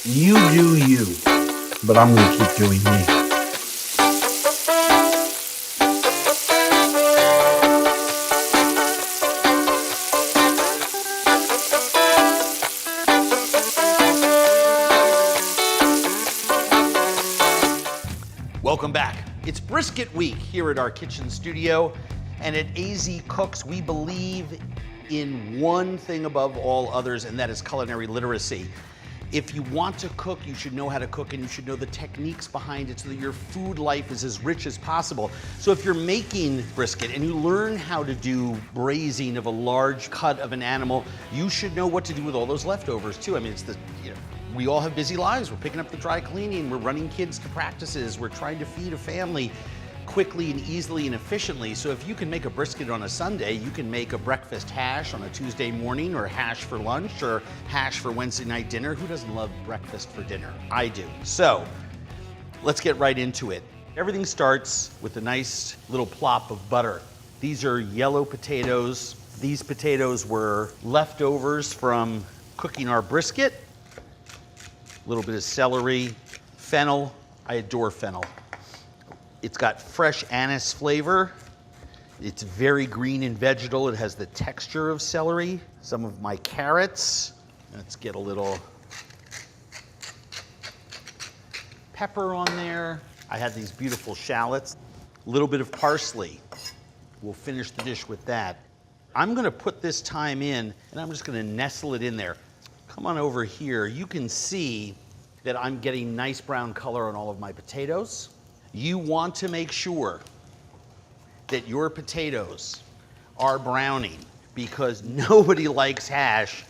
You do you, but I'm going to keep doing me. Welcome back. It's Brisket Week here at our kitchen studio, and at AZ Cooks, we believe in one thing above all others, and that is culinary literacy. If you want to cook, you should know how to cook, and you should know the techniques behind it so that your food life is as rich as possible. So if you're making brisket and you learn how to do braising of a large cut of an animal, you should know what to do with all those leftovers too. I mean, we all have busy lives. We're picking up the dry cleaning, we're running kids to practices, we're trying to feed a family quickly and easily and efficiently. So if you can make a brisket on a Sunday, you can make a breakfast hash on a Tuesday morning, or hash for lunch, or hash for Wednesday night dinner. Who doesn't love breakfast for dinner? I do. So let's get right into it. Everything starts with a nice little plop of butter. These are yellow potatoes. These potatoes were leftovers from cooking our brisket. A little bit of celery, fennel. I adore fennel. It's got fresh anise flavor. It's very green and vegetal. It has the texture of celery. Some of my carrots. Let's get a little pepper on there. I had these beautiful shallots. A little bit of parsley. We'll finish the dish with that. I'm gonna put this thyme in, and I'm just gonna nestle it in there. Come on over here. You can see that I'm getting nice brown color on all of my potatoes. You want to make sure that your potatoes are browning, because nobody likes hash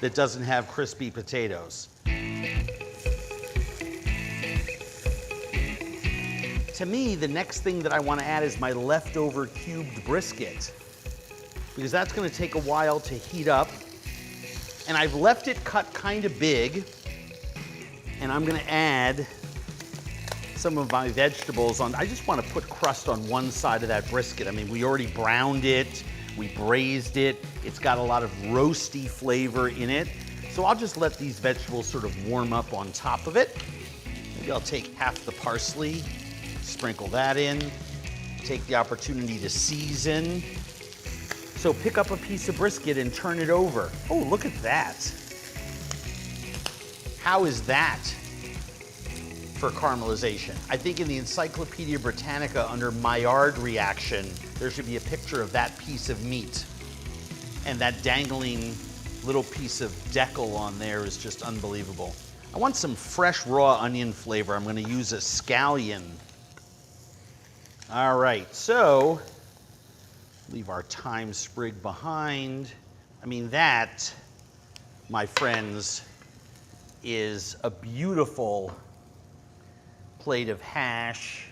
that doesn't have crispy potatoes. To me, the next thing that I want to add is my leftover cubed brisket, because that's going to take a while to heat up. And I've left it cut kind of big, and I'm going to add some of my vegetables on. I just want to put crust on one side of that brisket. I mean, we already browned it, we braised it, it's got a lot of roasty flavor in it. So I'll just let these vegetables sort of warm up on top of it. Maybe I'll take half the parsley, sprinkle that in, take the opportunity to season. So pick up a piece of brisket and turn it over. Oh, look at that. How is that for caramelization? I think in the Encyclopedia Britannica under Maillard reaction, there should be a picture of that piece of meat. And that dangling little piece of decal on there is just unbelievable. I want some fresh raw onion flavor. I'm gonna use a scallion. All right, so leave our thyme sprig behind. I mean, that, my friends, is a beautiful plate of hash.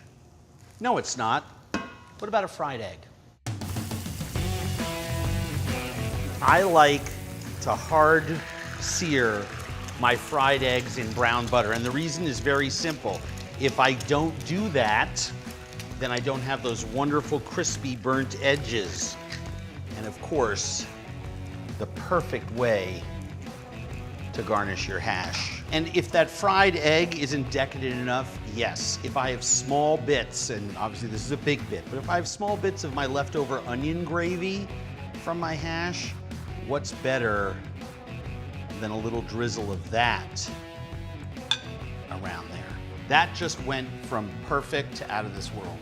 No, it's not. What about a fried egg? I like to hard sear my fried eggs in brown butter, and the reason is very simple. If I don't do that, then I don't have those wonderful crispy burnt edges. And of course, the perfect way to garnish your hash. And if that fried egg isn't decadent enough, yes. If I have small bits, and obviously this is a big bit, but if I have small bits of my leftover onion gravy from my hash, what's better than a little drizzle of that around there? That just went from perfect to out of this world.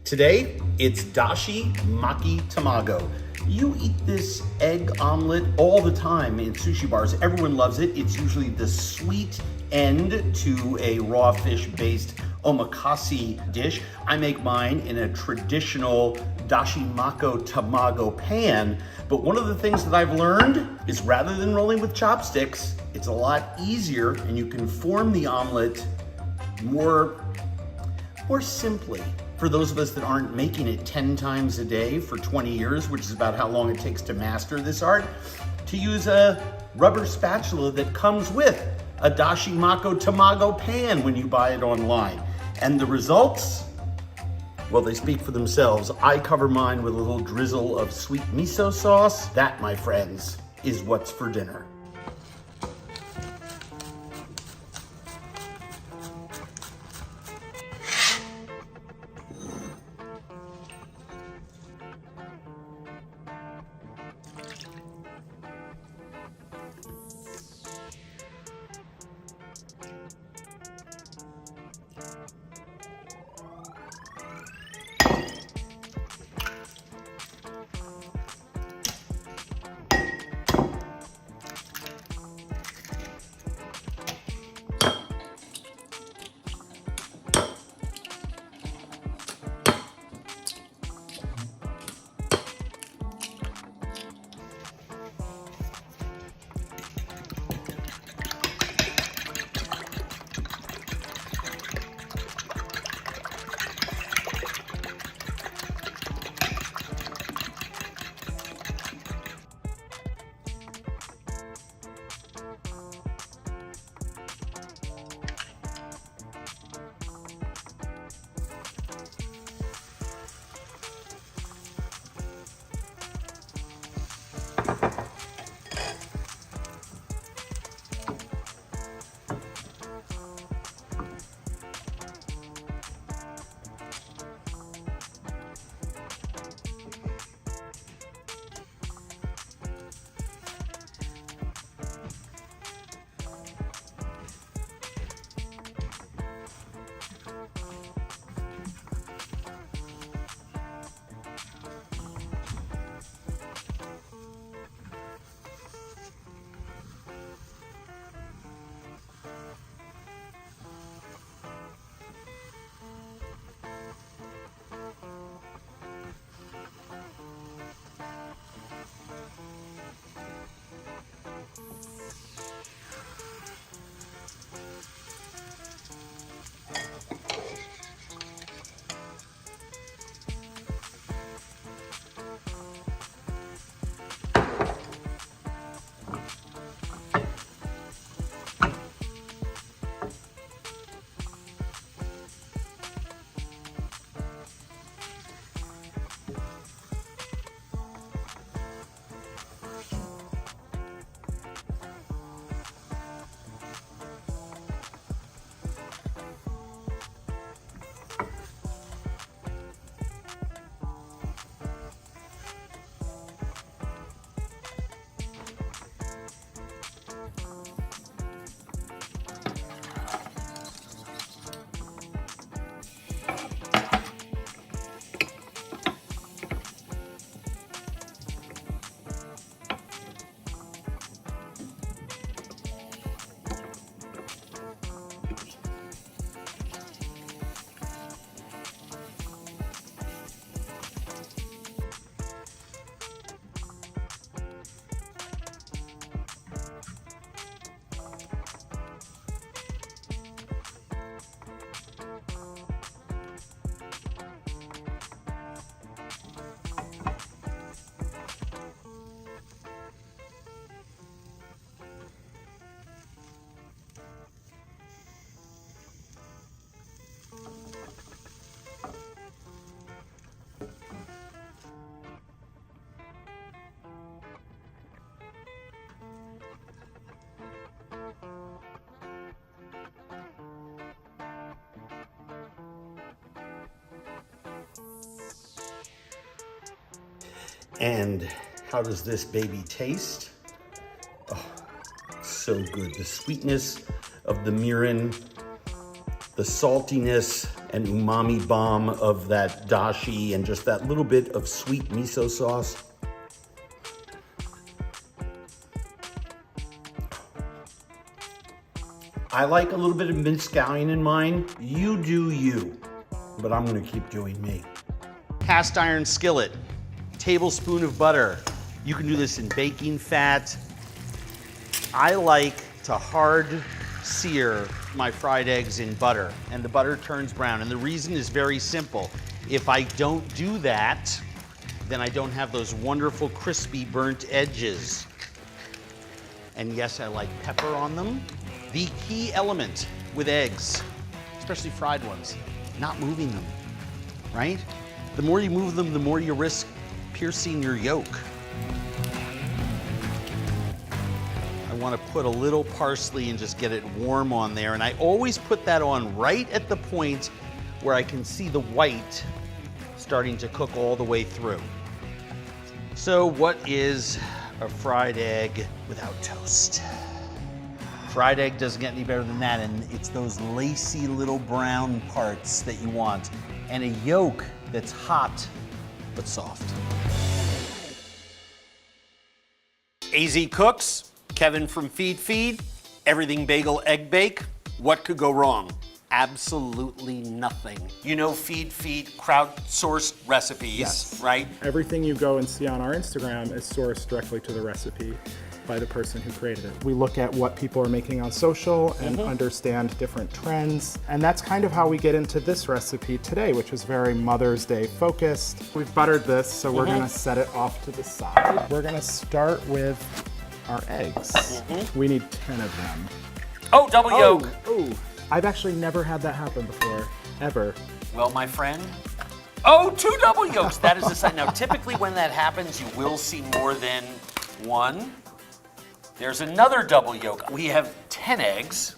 Today, it's dashi maki tamago. You eat this egg omelet all the time in sushi bars. Everyone loves it. It's usually the sweet end to a raw fish-based omakase dish. I make mine in a traditional dashi mako tamago pan. But one of the things that I've learned is rather than rolling with chopsticks, it's a lot easier, and you can form the omelet more simply. For those of us that aren't making it 10 times a day for 20 years, which is about how long it takes to master this art, to use a rubber spatula that comes with a dashi mako tamago pan when you buy it online. And the results, well, they speak for themselves. I cover mine with a little drizzle of sweet miso sauce. That, my friends, is what's for dinner. And how does this baby taste? Oh, so good. The sweetness of the mirin, the saltiness and umami bomb of that dashi, and just that little bit of sweet miso sauce. I like a little bit of minced scallion in mine. You do you, but I'm gonna keep doing me. Cast iron skillet, tablespoon of butter. You can do this in baking fat. I like to hard sear my fried eggs in butter, and the butter turns brown. And the reason is very simple. If I don't do that, then I don't have those wonderful crispy burnt edges. And yes, I like pepper on them. The key element with eggs, especially fried ones, not moving them, right? The more you move them, the more you risk piercing your yolk. I want to put a little parsley and just get it warm on there. And I always put that on right at the point where I can see the white starting to cook all the way through. So what is a fried egg without toast? Fried egg doesn't get any better than that, and it's those lacy little brown parts that you want, and a yolk that's hot but soft. AZ Cooks, Kevin from Feed, everything bagel egg bake. What could go wrong? Absolutely nothing. You know Feed crowdsourced recipes, Yes. right? Everything you go and see on our Instagram is sourced directly to the recipe by the person who created it. We look at what people are making on social and understand different trends. And that's kind of how we get into this recipe today, which is very Mother's Day focused. We've buttered this, so we're gonna set it off to the side. We're gonna start with our eggs. We need 10 of them. Oh, double yolk. Oh, I've actually never had that happen before, ever. Well, my friend, oh, 2 double yolks. That is the sign. Now, typically when that happens, you will see more than one. There's another double yolk. We have 10 eggs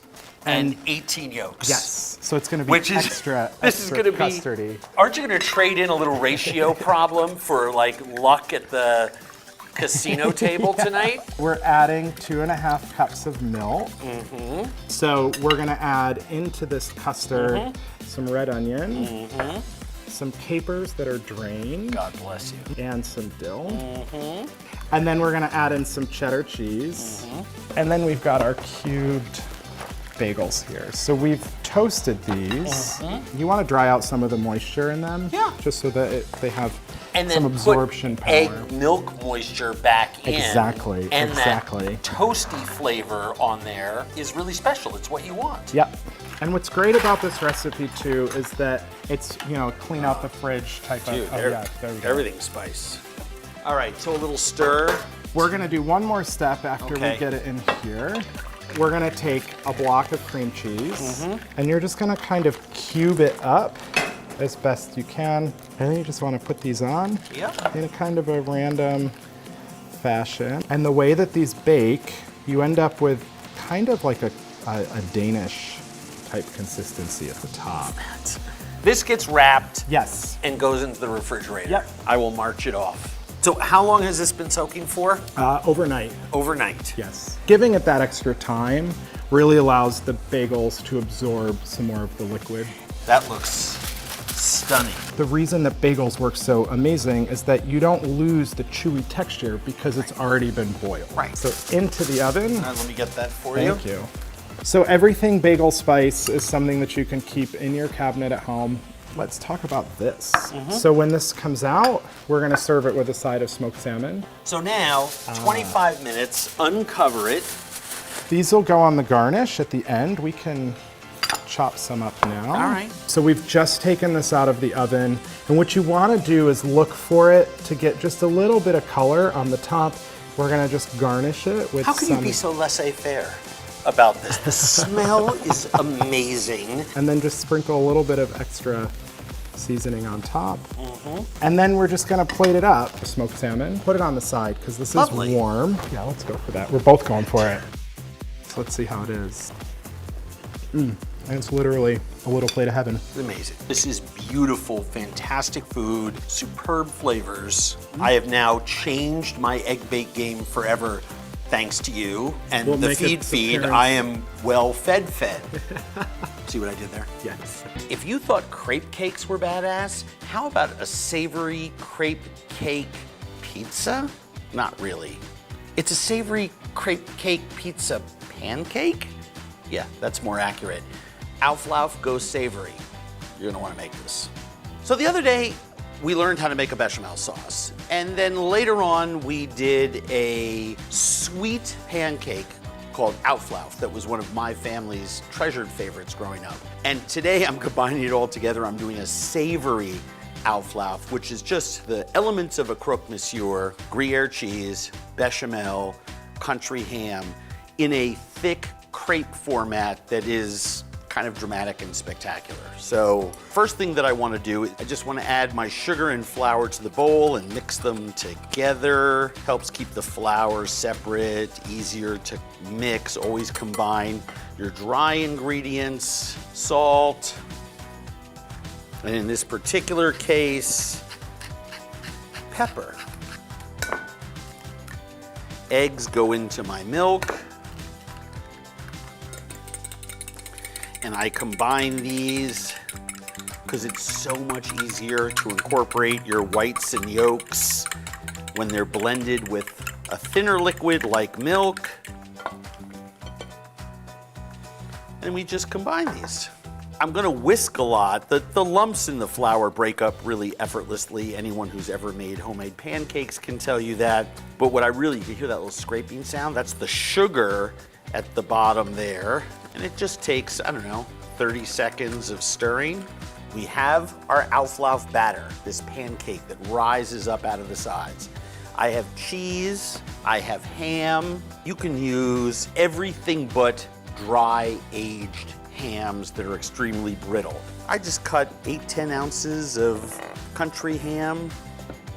and 18 yolks. Yes, so it's gonna be Which is, extra this is gonna custardy. be, aren't you gonna trade in a little ratio problem for like luck at the casino table tonight? We're adding 2.5 cups of milk. So we're gonna add into this custard some red onion, some capers that are drained. God bless you. And some dill. And then we're gonna add in some cheddar cheese. And then we've got our cubed bagels here. So we've toasted these. You wanna dry out some of the moisture in them. Yeah. Just so that they have And then some absorption put power. egg milk moisture back in. Exactly, and exactly. that toasty flavor on there is really special. It's what you want. Yep. And what's great about this recipe too is that it's, you know, clean out the fridge type Dude, of, yeah, there we go. everything's spice. All right, so a little stir. We're gonna do one more step after Okay. we get it in here. We're gonna take a block of cream cheese and you're just gonna kind of cube it up as best you can. And then you just wanna put these on in a kind of a random fashion. And the way that these bake, you end up with kind of like a Danish type consistency at the top. This gets wrapped Yes. and goes into the refrigerator. Yep. I will march it off. So how long has this been soaking for? Overnight. Overnight. Yes. Giving it that extra time really allows the bagels to absorb some more of the liquid. That looks stunning. The reason that bagels work so amazing is that you don't lose the chewy texture because it's already been boiled. Right. So into the oven. All right, let me get that for you. Thank you. So everything bagel spice is something that you can keep in your cabinet at home. Let's talk about this. So when this comes out, we're gonna serve it with a side of smoked salmon. So now, 25 minutes, uncover it. These will go on the garnish at the end. We can chop some up now. All right. So we've just taken this out of the oven. And what you wanna do is look for it to get just a little bit of color on the top. We're gonna just garnish it with How can some... you be so laissez-faire about this? The smell is amazing. And then just sprinkle a little bit of extra seasoning on top. And then we're just gonna plate it up. Smoked salmon, put it on the side because this Lovely. is warm. Yeah, let's go for that. We're both going for it. So let's see how it is. And it's literally a little plate of heaven. It's amazing. This is beautiful, fantastic food, superb flavors. I have now changed my egg bake game forever thanks to you. And We'll the make its feed, appearance. I am well fed. See what I did there? Yes. If you thought crepe cakes were badass, how about a savory crepe cake pizza? Not really. It's a savory crepe cake pizza pancake? Yeah, that's more accurate. Auflauf goes savory. You're gonna wanna make this. So the other day, we learned how to make a bechamel sauce. And then later on, we did a sweet pancake called Auflauf that was one of my family's treasured favorites growing up. And today I'm combining it all together. I'm doing a savory Auflauf, which is just the elements of a croque monsieur, Gruyere cheese, bechamel, country ham, in a thick crepe format that is kind of dramatic and spectacular. So first thing that I want to do, I just want to add my sugar and flour to the bowl and mix them together. Helps keep the flour separate, easier to mix, always combine your dry ingredients, salt, and in this particular case, pepper. Eggs go into my milk. And I combine these because it's so much easier to incorporate your whites and yolks when they're blended with a thinner liquid like milk. And we just combine these. I'm gonna whisk a lot. The lumps in the flour break up really effortlessly. Anyone who's ever made homemade pancakes can tell you that. But what I really, you hear that little scraping sound? That's the sugar at the bottom there. And it just takes, I don't know, 30 seconds of stirring. We have our Auflauf batter, this pancake that rises up out of the sides. I have cheese, I have ham. You can use everything but dry aged hams that are extremely brittle. I just cut 8-10 ounces of country ham.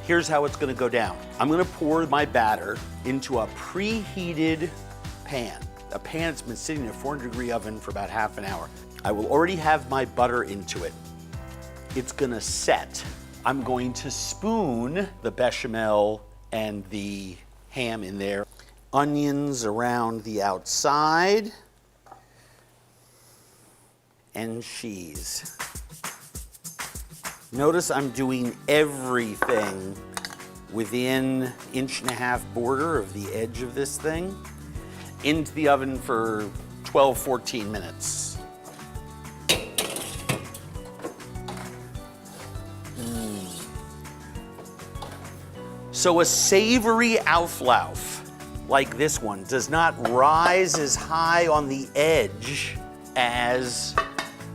Here's how it's gonna go down. I'm gonna pour my batter into a preheated pan. A pan that's been sitting in a 400-degree oven for about half an hour. I will already have my butter into it. It's gonna set. I'm going to spoon the bechamel and the ham in there. Onions around the outside. And cheese. Notice I'm doing everything within 1.5 inch border of the edge of this thing. Into the oven for 12, 14 minutes. So a savory Auflauf like this one does not rise as high on the edge as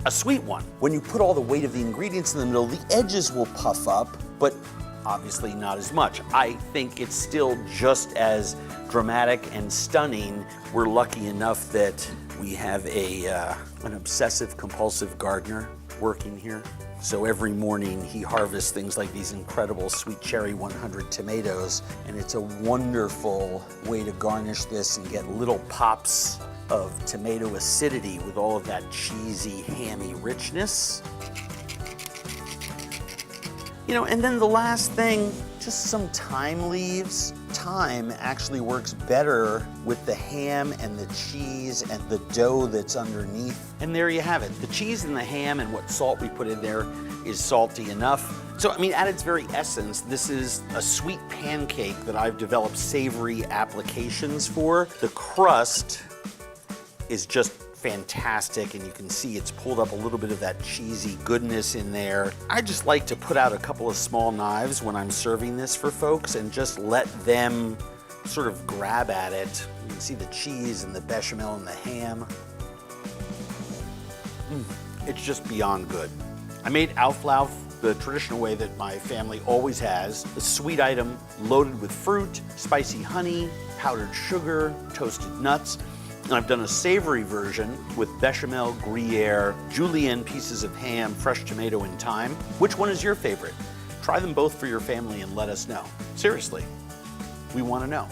a sweet one. When you put all the weight of the ingredients in the middle, the edges will puff up, but obviously not as much. I think it's still just as dramatic and stunning. We're lucky enough that we have an obsessive compulsive gardener working here. So every morning he harvests things like these incredible sweet cherry 100 tomatoes, and it's a wonderful way to garnish this and get little pops of tomato acidity with all of that cheesy, hammy richness. You know, and then the last thing, just some thyme leaves. Thyme actually works better with the ham and the cheese and the dough that's underneath. And there you have it. The cheese and the ham and what salt we put in there is salty enough. So, I mean, at its very essence, this is a sweet pancake that I've developed savory applications for. The crust is just fantastic, and you can see it's pulled up a little bit of that cheesy goodness in there. I just like to put out a couple of small knives when I'm serving this for folks and just let them sort of grab at it. You can see the cheese and the bechamel and the ham. It's just beyond good. I made Auflauf the traditional way that my family always has. A sweet item loaded with fruit, spicy honey, powdered sugar, toasted nuts. And I've done a savory version with bechamel, Gruyere, julienne pieces of ham, fresh tomato, and thyme. Which one is your favorite? Try them both for your family and let us know. Seriously, we want to know.